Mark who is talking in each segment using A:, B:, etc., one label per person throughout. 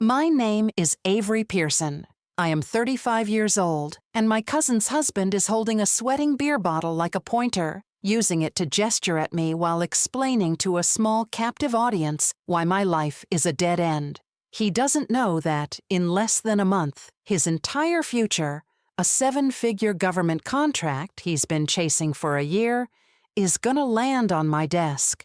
A: My name is Avery Pearson. I am 35 years old, and my cousin's husband is holding a sweating beer bottle like a pointer, using it to gesture at me while explaining to a small captive audience why my life is a dead end. He doesn't know that, in less than a month, his entire future, a 7-figure government contract he's been chasing for a year, is gonna land on my desk.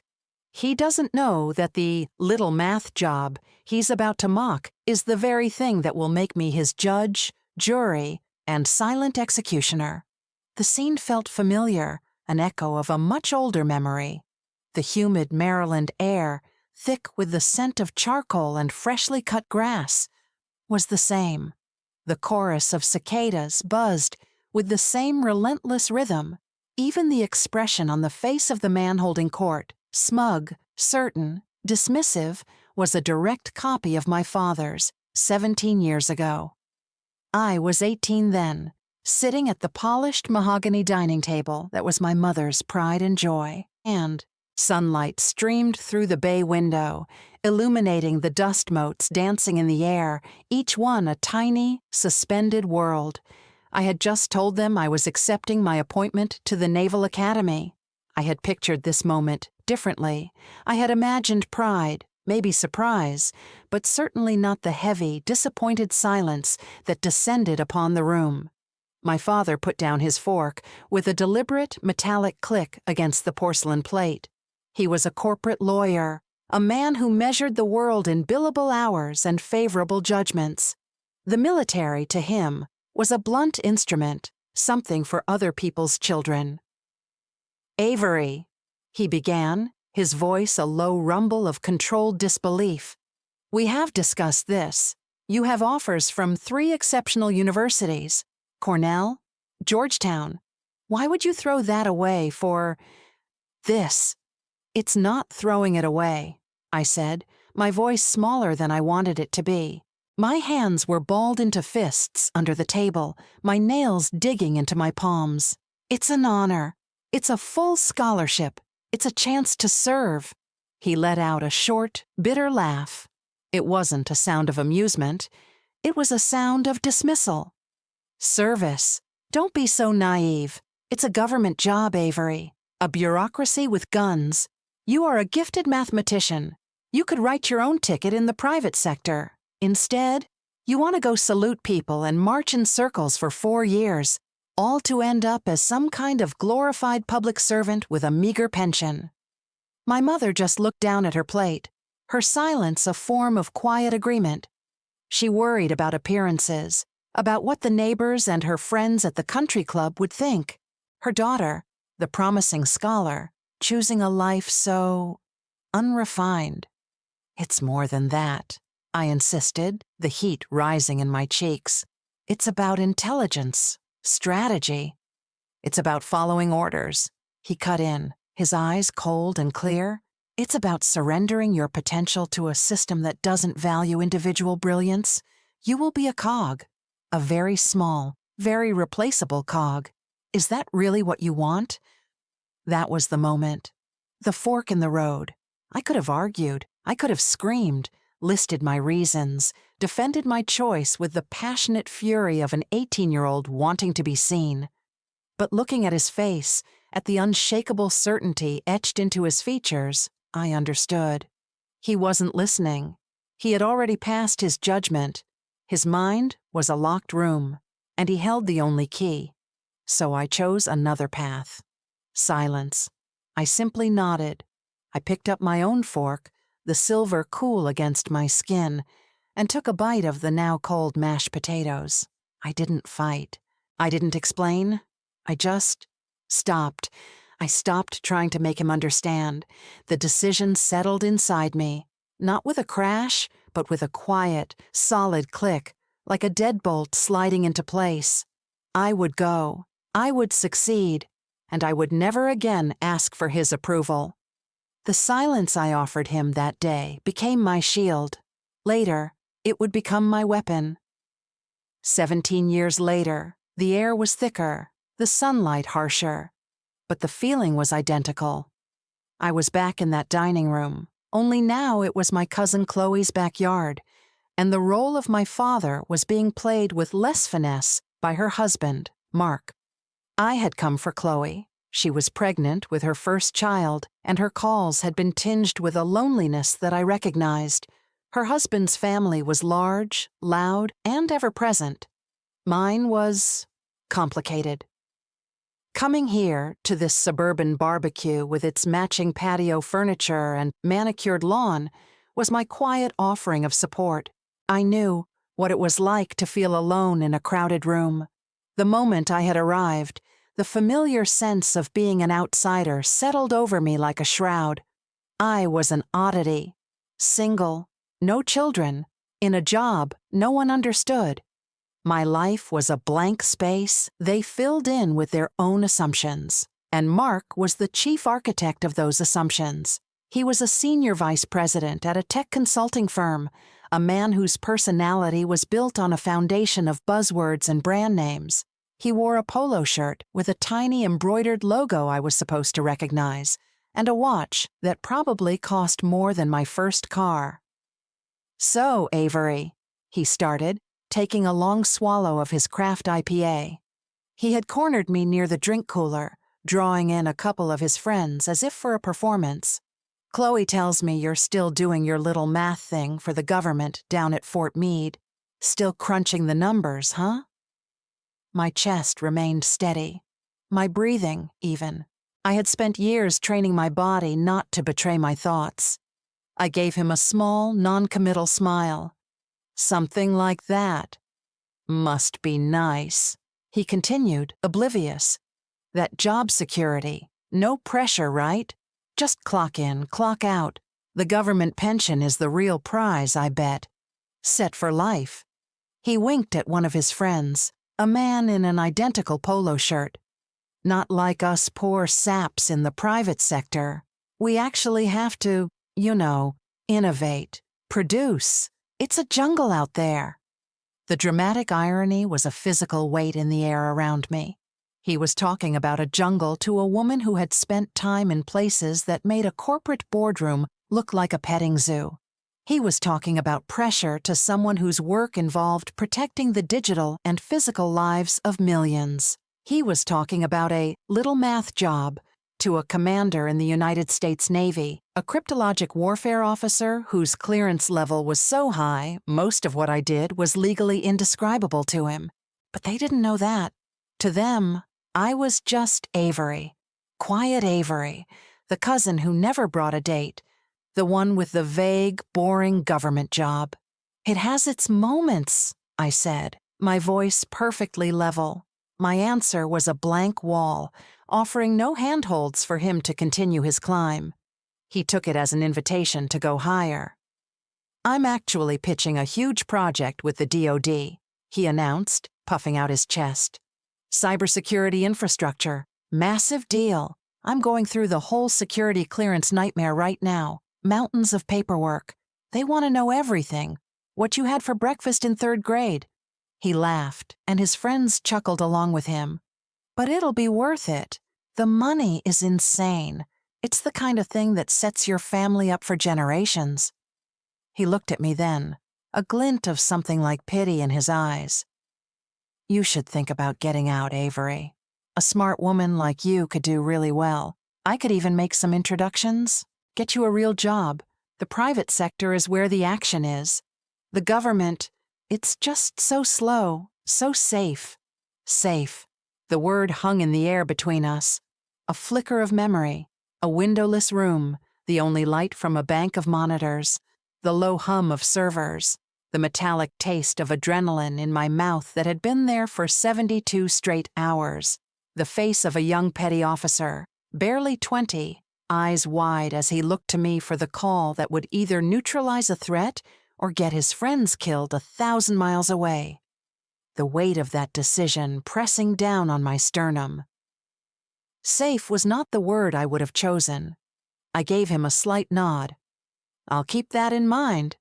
A: He doesn't know that the little math job he's about to mock is the very thing that will make me his judge, jury, and silent executioner. The scene felt familiar, an echo of a much older memory. The humid Maryland air, thick with the scent of charcoal and freshly cut grass, was the same. The chorus of cicadas buzzed with the same relentless rhythm. Even the expression on the face of the man holding court, smug, certain, dismissive, was a direct copy of my father's 17 years ago. I was 18 then, sitting at the polished mahogany dining table that was my mother's pride and joy, and sunlight streamed through the bay window, illuminating the dust motes dancing in the air, each one a tiny, suspended world. I had just told them I was accepting my appointment to the Naval Academy. I had pictured this moment differently. I had imagined pride, maybe surprise, but certainly not the heavy, disappointed silence that descended upon the room. My father put down his fork with a deliberate, metallic click against the porcelain plate. He was a corporate lawyer, a man who measured the world in billable hours and favorable judgments. The military, to him, was a blunt instrument, something for other people's children. "Avery," he began, his voice a low rumble of controlled disbelief. "We have discussed this. You have offers from 3 exceptional universities, Cornell, Georgetown. Why would you throw that away for this?" "It's not throwing it away," I said, my voice smaller than I wanted it to be. My hands were balled into fists under the table, my nails digging into my palms. "It's an honor. It's a full scholarship. It's a chance to serve." He let out a short, bitter laugh. It wasn't a sound of amusement. It was a sound of dismissal. "Service. Don't be so naive. It's a government job, Avery. A bureaucracy with guns. You are a gifted mathematician. You could write your own ticket in the private sector. Instead, you want to go salute people and march in circles for 4 years, all to end up as some kind of glorified public servant with a meager pension." My mother just looked down at her plate, her silence a form of quiet agreement. She worried about appearances, about what the neighbors and her friends at the country club would think. Her daughter, the promising scholar, choosing a life so unrefined. "It's more than that," I insisted, the heat rising in my cheeks. "It's about intelligence, strategy. It's about following orders." He cut in, his eyes cold and clear. "It's about surrendering your potential to a system that doesn't value individual brilliance. You will be a cog, a very small, very replaceable cog. Is that really what you want?" That was the moment. The fork in the road. I could have argued. I could have screamed, listed my reasons, defended my choice with the passionate fury of an 18-year-old wanting to be seen. But looking at his face, at the unshakable certainty etched into his features, I understood. He wasn't listening. He had already passed his judgment. His mind was a locked room, and he held the only key. So I chose another path. Silence. I simply nodded. I picked up my own fork, the silver cool against my skin, and took a bite of the now cold mashed potatoes. I didn't fight. I didn't explain. I just stopped. I stopped trying to make him understand. The decision settled inside me, not with a crash, but with a quiet, solid click, like a deadbolt sliding into place. I would go. I would succeed, and I would never again ask for his approval. The silence I offered him that day became my shield. Later, it would become my weapon. 17 years later, the air was thicker, the sunlight harsher, but the feeling was identical. I was back in that dining room, only now it was my cousin Chloe's backyard, and the role of my father was being played with less finesse by her husband, Mark. I had come for Chloe. She was pregnant with her first child, and her calls had been tinged with a loneliness that I recognized. Her husband's family was large, loud, and ever-present. Mine was complicated. Coming here, to this suburban barbecue with its matching patio furniture and manicured lawn, was my quiet offering of support. I knew what it was like to feel alone in a crowded room. The moment I had arrived, the familiar sense of being an outsider settled over me like a shroud. I was an oddity, single, no children, in a job no one understood. My life was a blank space they filled in with their own assumptions, and Mark was the chief architect of those assumptions. He was a senior vice president at a tech consulting firm, a man whose personality was built on a foundation of buzzwords and brand names. He wore a polo shirt with a tiny embroidered logo I was supposed to recognize, and a watch that probably cost more than my first car. "So, Avery," he started, taking a long swallow of his craft IPA. He had cornered me near the drink cooler, drawing in a couple of his friends as if for a performance. "Chloe tells me you're still doing your little math thing for the government down at Fort Meade. Still crunching the numbers, huh?" My chest remained steady. My breathing, even. I had spent years training my body not to betray my thoughts. I gave him a small, non-committal smile. "Something like that. Must be nice," he continued, oblivious. "That job security. No pressure, right? Just clock in, clock out. The government pension is the real prize, I bet. Set for life." He winked at one of his friends, a man in an identical polo shirt. "Not like us poor saps in the private sector. We actually have to, innovate, produce. It's a jungle out there." The dramatic irony was a physical weight in the air around me. He was talking about a jungle to a woman who had spent time in places that made a corporate boardroom look like a petting zoo. He was talking about pressure to someone whose work involved protecting the digital and physical lives of millions. He was talking about a little math job to a commander in the United States Navy, a cryptologic warfare officer whose clearance level was so high, most of what I did was legally indescribable to him. But they didn't know that. To them, I was just Avery. Quiet Avery, the cousin who never brought a date, the one with the vague, boring government job. "It has its moments," I said, my voice perfectly level. My answer was a blank wall, offering no handholds for him to continue his climb. He took it as an invitation to go higher. "I'm actually pitching a huge project with the DoD," he announced, puffing out his chest. "Cybersecurity infrastructure. Massive deal. I'm going through the whole security clearance nightmare right now. Mountains of paperwork. They want to know everything. What you had for breakfast in 3rd grade." He laughed, and his friends chuckled along with him. "But it'll be worth it. The money is insane. It's the kind of thing that sets your family up for generations." He looked at me then, a glint of something like pity in his eyes. "You should think about getting out, Avery. A smart woman like you could do really well. I could even make some introductions, get you a real job. The private sector is where the action is. The government, it's just so slow, so safe." Safe. The word hung in the air between us. A flicker of memory, a windowless room, the only light from a bank of monitors, the low hum of servers, the metallic taste of adrenaline in my mouth that had been there for 72 straight hours, the face of a young petty officer, barely 20, eyes wide as he looked to me for the call that would either neutralize a threat or get his friends killed 1,000 miles away. The weight of that decision pressing down on my sternum. Safe was not the word I would have chosen. I gave him a slight nod. "I'll keep that in mind."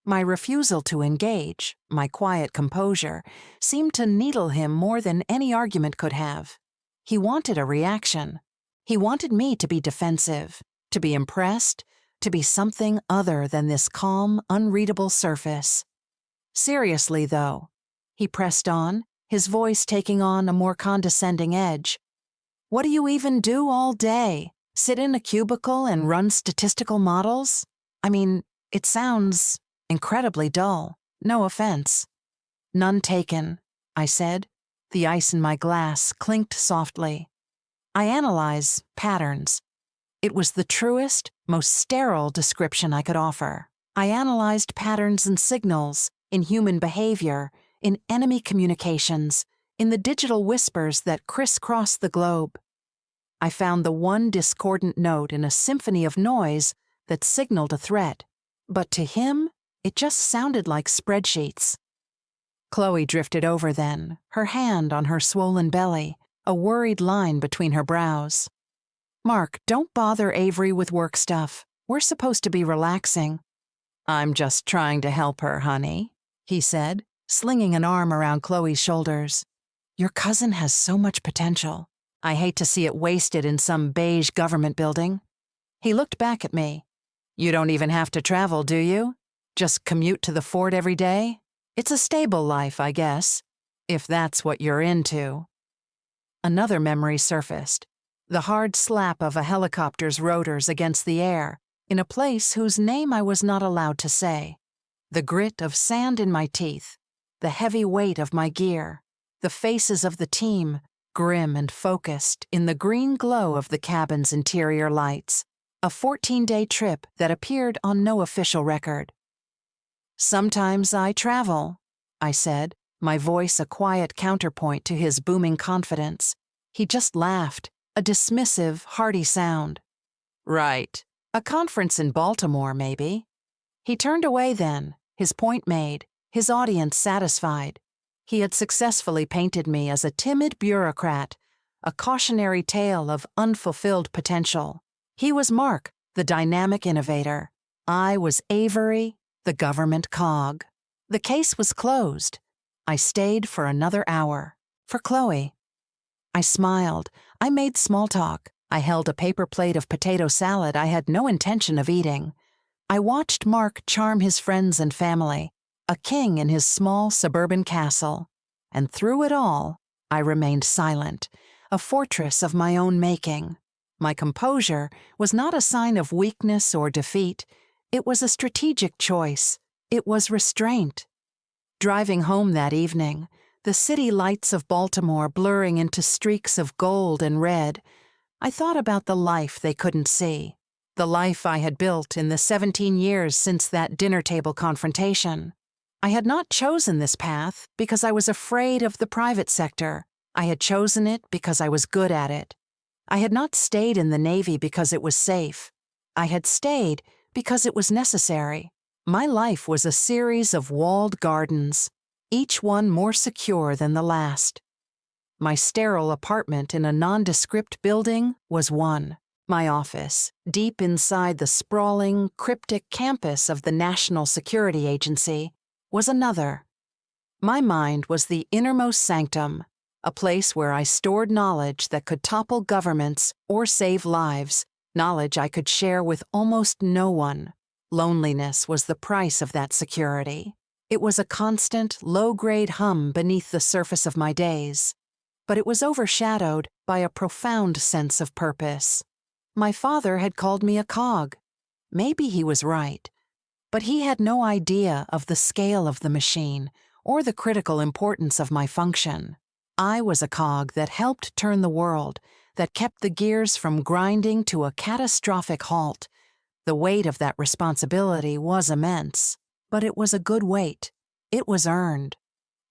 A: My refusal to engage, my quiet composure, seemed to needle him more than any argument could have. He wanted a reaction. He wanted me to be defensive, to be impressed, to be something other than this calm, unreadable surface. Seriously, though, he pressed on, his voice taking on a more condescending edge. What do you even do all day? Sit in a cubicle and run statistical models? I mean, it sounds incredibly dull. No offense. None taken, I said. The ice in my glass clinked softly. I analyze patterns. It was the truest, most sterile description I could offer. I analyzed patterns and signals in human behavior, in enemy communications, in the digital whispers that crisscross the globe. I found the one discordant note in a symphony of noise that signaled a threat, but to him, it just sounded like spreadsheets. Chloe drifted over then, her hand on her swollen belly, a worried line between her brows. Mark, don't bother Avery with work stuff. We're supposed to be relaxing. I'm just trying to help her, honey, he said, slinging an arm around Chloe's shoulders. Your cousin has so much potential. I hate to see it wasted in some beige government building. He looked back at me. You don't even have to travel, do you? Just commute to the fort every day? It's a stable life, I guess, if that's what you're into. Another memory surfaced. The hard slap of a helicopter's rotors against the air, in a place whose name I was not allowed to say. The grit of sand in my teeth, the heavy weight of my gear, the faces of the team, grim and focused in the green glow of the cabin's interior lights, a 14-day trip that appeared on no official record. Sometimes I travel, I said, my voice a quiet counterpoint to his booming confidence. He just laughed, a dismissive, hearty sound. Right. A conference in Baltimore, maybe. He turned away then, his point made, his audience satisfied. He had successfully painted me as a timid bureaucrat, a cautionary tale of unfulfilled potential. He was Mark, the dynamic innovator. I was Avery, the government cog. The case was closed. I stayed for another hour. For Chloe. I smiled. I made small talk. I held a paper plate of potato salad I had no intention of eating. I watched Mark charm his friends and family, a king in his small suburban castle. And through it all, I remained silent, a fortress of my own making. My composure was not a sign of weakness or defeat. It was a strategic choice. It was restraint. Driving home that evening, the city lights of Baltimore blurring into streaks of gold and red, I thought about the life they couldn't see, the life I had built in the 17 years since that dinner table confrontation. I had not chosen this path because I was afraid of the private sector. I had chosen it because I was good at it. I had not stayed in the Navy because it was safe. I had stayed because it was necessary. My life was a series of walled gardens, each one more secure than the last. My sterile apartment in a nondescript building was one. My office, deep inside the sprawling, cryptic campus of the National Security Agency, was another. My mind was the innermost sanctum, a place where I stored knowledge that could topple governments or save lives, knowledge I could share with almost no one. Loneliness was the price of that security. It was a constant, low-grade hum beneath the surface of my days. But it was overshadowed by a profound sense of purpose. My father had called me a cog. Maybe he was right. But he had no idea of the scale of the machine or the critical importance of my function. I was a cog that helped turn the world, that kept the gears from grinding to a catastrophic halt. The weight of that responsibility was immense, but it was a good weight. It was earned.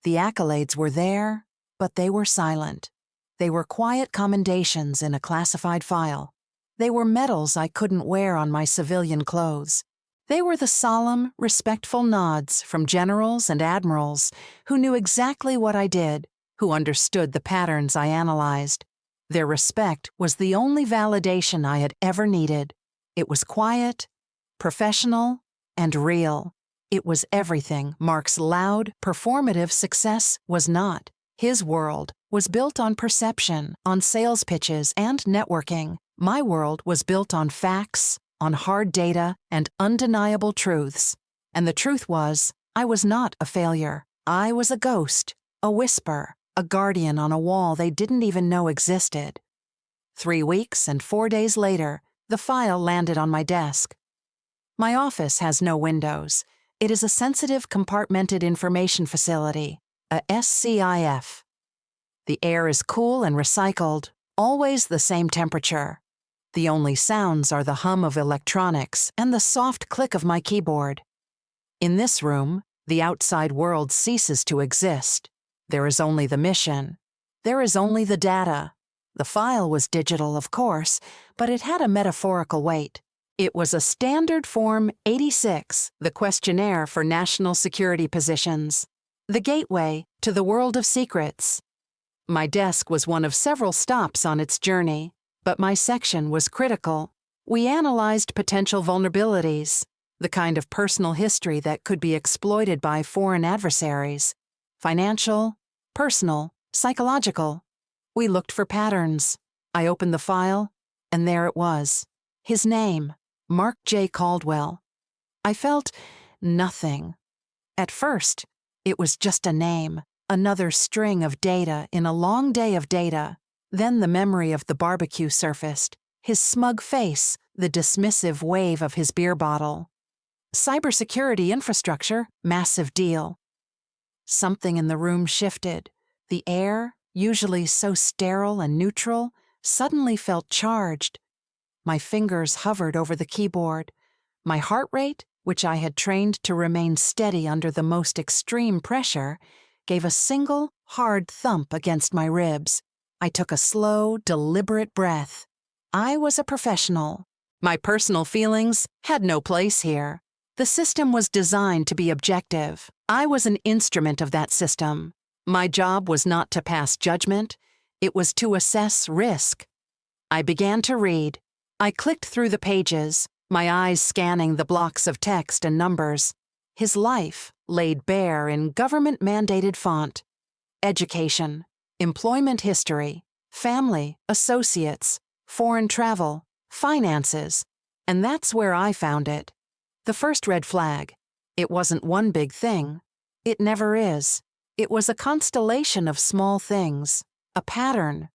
A: The accolades were there, but they were silent. They were quiet commendations in a classified file. They were medals I couldn't wear on my civilian clothes. They were the solemn, respectful nods from generals and admirals who knew exactly what I did, who understood the patterns I analyzed. Their respect was the only validation I had ever needed. It was quiet, professional, and real. It was everything Mark's loud, performative success was not. His world was built on perception, on sales pitches, and networking. My world was built on facts, on hard data and undeniable truths. And the truth was, I was not a failure. I was a ghost, a whisper, a guardian on a wall they didn't even know existed. 3 weeks and 4 days later, the file landed on my desk. My office has no windows. It is a sensitive compartmented information facility, a SCIF. The air is cool and recycled, always the same temperature. The only sounds are the hum of electronics and the soft click of my keyboard. In this room, the outside world ceases to exist. There is only the mission. There is only the data. The file was digital, of course, but it had a metaphorical weight. It was a standard Form 86, the questionnaire for national security positions, the gateway to the world of secrets. My desk was one of several stops on its journey, but my section was critical. We analyzed potential vulnerabilities, the kind of personal history that could be exploited by foreign adversaries. Financial, personal, psychological. We looked for patterns. I opened the file, and there it was. His name, Mark J. Caldwell. I felt nothing. At first, it was just a name, another string of data in a long day of data. Then the memory of the barbecue surfaced, his smug face, the dismissive wave of his beer bottle. Cybersecurity infrastructure, massive deal. Something in the room shifted. The air, usually so sterile and neutral, suddenly felt charged. My fingers hovered over the keyboard. My heart rate, which I had trained to remain steady under the most extreme pressure, gave a single, hard thump against my ribs. I took a slow, deliberate breath. I was a professional. My personal feelings had no place here. The system was designed to be objective. I was an instrument of that system. My job was not to pass judgment. It was to assess risk. I began to read. I clicked through the pages, my eyes scanning the blocks of text and numbers. His life laid bare in government-mandated font. Education, employment history, family, associates, foreign travel, finances. And that's where I found it. The first red flag. It wasn't one big thing. It never is. It was a constellation of small things, a pattern.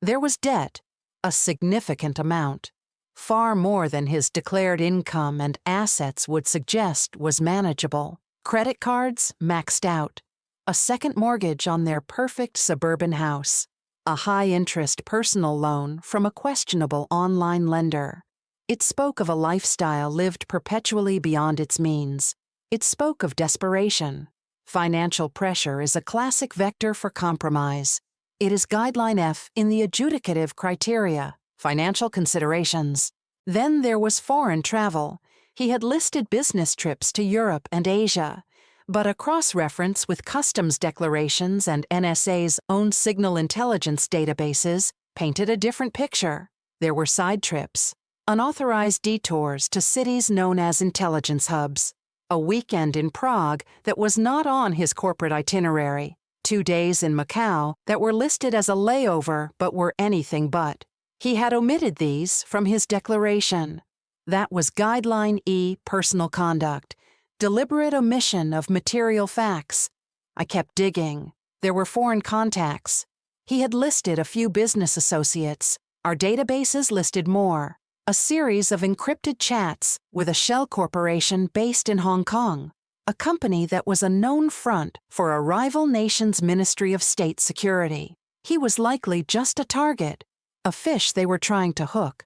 A: There was debt, a significant amount. Far more than his declared income and assets would suggest was manageable. Credit cards maxed out. A second mortgage on their perfect suburban house. A high-interest personal loan from a questionable online lender. It spoke of a lifestyle lived perpetually beyond its means. It spoke of desperation. Financial pressure is a classic vector for compromise. It is guideline F in the adjudicative criteria, financial considerations. Then there was foreign travel. He had listed business trips to Europe and Asia, but a cross-reference with customs declarations and NSA's own signal intelligence databases painted a different picture. There were side trips, unauthorized detours to cities known as intelligence hubs, a weekend in Prague that was not on his corporate itinerary, 2 days in Macau that were listed as a layover but were anything but. He had omitted these from his declaration. That was Guideline E, personal conduct, deliberate omission of material facts. I kept digging. There were foreign contacts. He had listed a few business associates. Our databases listed more. A series of encrypted chats with a shell corporation based in Hong Kong, a company that was a known front for a rival nation's Ministry of State Security. He was likely just a target, a fish they were trying to hook.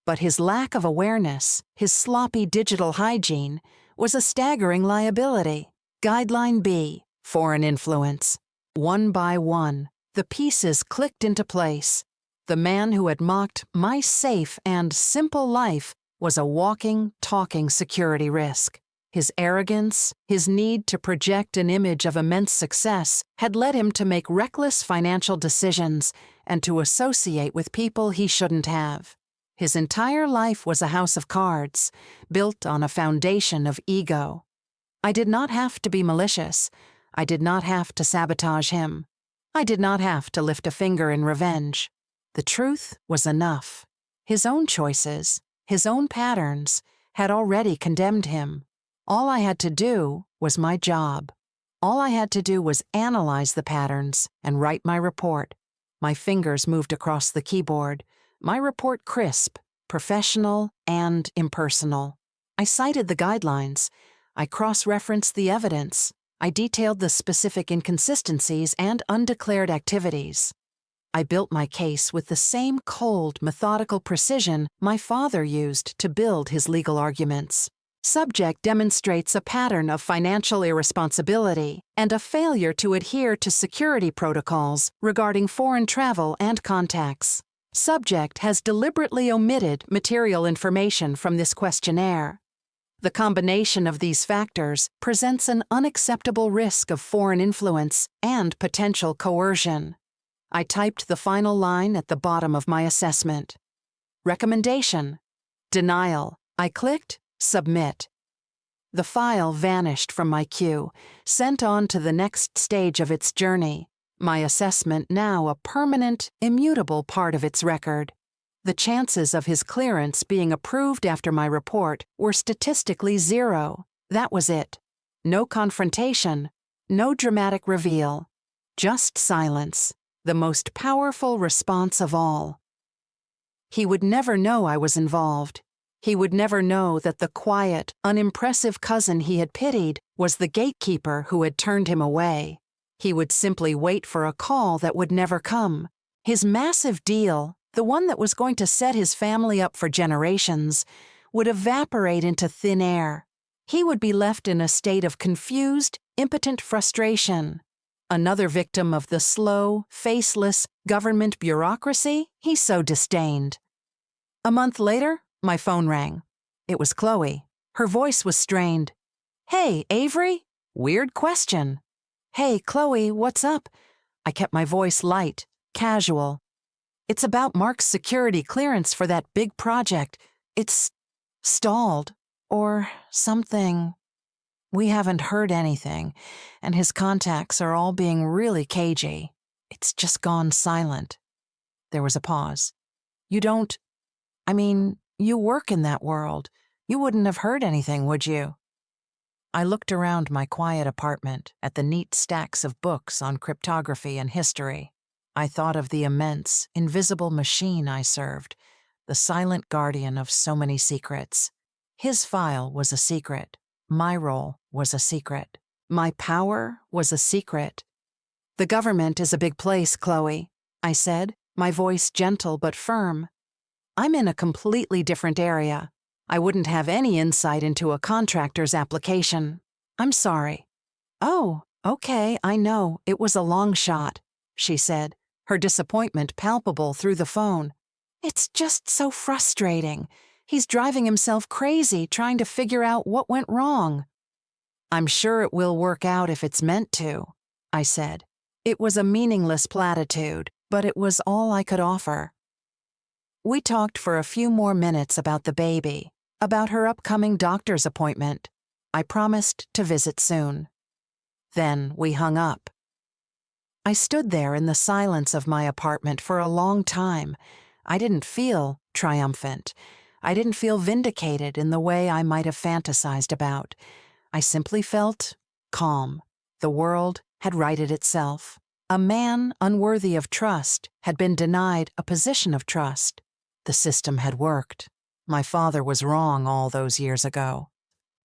A: But his lack of awareness, his sloppy digital hygiene, was a staggering liability. Guideline B, foreign influence. One by one, the pieces clicked into place. The man who had mocked my safe and simple life was a walking, talking security risk. His arrogance, his need to project an image of immense success had led him to make reckless financial decisions and to associate with people he shouldn't have. His entire life was a house of cards, built on a foundation of ego. I did not have to be malicious. I did not have to sabotage him. I did not have to lift a finger in revenge. The truth was enough. His own choices, his own patterns, had already condemned him. All I had to do was my job. All I had to do was analyze the patterns and write my report. My fingers moved across the keyboard. My report crisp, professional, and impersonal. I cited the guidelines. I cross-referenced the evidence. I detailed the specific inconsistencies and undeclared activities. I built my case with the same cold, methodical precision my father used to build his legal arguments. Subject demonstrates a pattern of financial irresponsibility and a failure to adhere to security protocols regarding foreign travel and contacts. Subject has deliberately omitted material information from this questionnaire. The combination of these factors presents an unacceptable risk of foreign influence and potential coercion. I typed the final line at the bottom of my assessment. Recommendation. Denial. I clicked Submit. The file vanished from my queue, sent on to the next stage of its journey, my assessment now a permanent, immutable part of its record. The chances of his clearance being approved after my report were statistically 0. That was it. No confrontation, no dramatic reveal, just silence, the most powerful response of all. He would never know I was involved. He would never know that the quiet, unimpressive cousin he had pitied was the gatekeeper who had turned him away. He would simply wait for a call that would never come. His massive deal, the one that was going to set his family up for generations, would evaporate into thin air. He would be left in a state of confused, impotent frustration. Another victim of the slow, faceless government bureaucracy he so disdained. A month later, my phone rang. It was Chloe. Her voice was strained. "Hey, Avery? Weird question." "Hey, Chloe, what's up?" I kept my voice light, casual. "It's about Mark's security clearance for that big project. It's stalled, or something. We haven't heard anything, and his contacts are all being really cagey. It's just gone silent." There was a pause. You work in that world. You wouldn't have heard anything, would you?" I looked around my quiet apartment at the neat stacks of books on cryptography and history. I thought of the immense, invisible machine I served, the silent guardian of so many secrets. His file was a secret. My role was a secret. My power was a secret. "The government is a big place, Chloe," I said, my voice gentle but firm. "I'm in a completely different area. I wouldn't have any insight into a contractor's application. I'm sorry." "Oh, okay, I know, it was a long shot," she said, her disappointment palpable through the phone. "It's just so frustrating. He's driving himself crazy trying to figure out what went wrong." "I'm sure it will work out if it's meant to," I said. It was a meaningless platitude, but it was all I could offer. We talked for a few more minutes about the baby, about her upcoming doctor's appointment. I promised to visit soon. Then we hung up. I stood there in the silence of my apartment for a long time. I didn't feel triumphant. I didn't feel vindicated in the way I might have fantasized about. I simply felt calm. The world had righted itself. A man unworthy of trust had been denied a position of trust. The system had worked. My father was wrong all those years ago.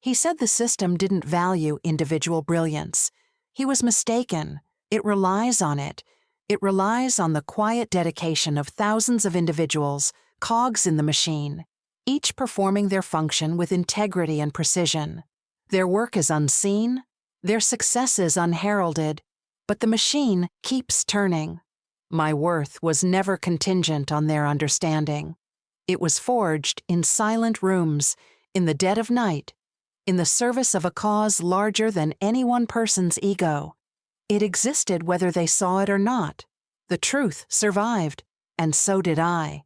A: He said the system didn't value individual brilliance. He was mistaken. It relies on it. It relies on the quiet dedication of thousands of individuals, cogs in the machine, each performing their function with integrity and precision. Their work is unseen, their successes unheralded, but the machine keeps turning. My worth was never contingent on their understanding. It was forged in silent rooms, in the dead of night, in the service of a cause larger than any one person's ego. It existed whether they saw it or not. The truth survived, and so did I.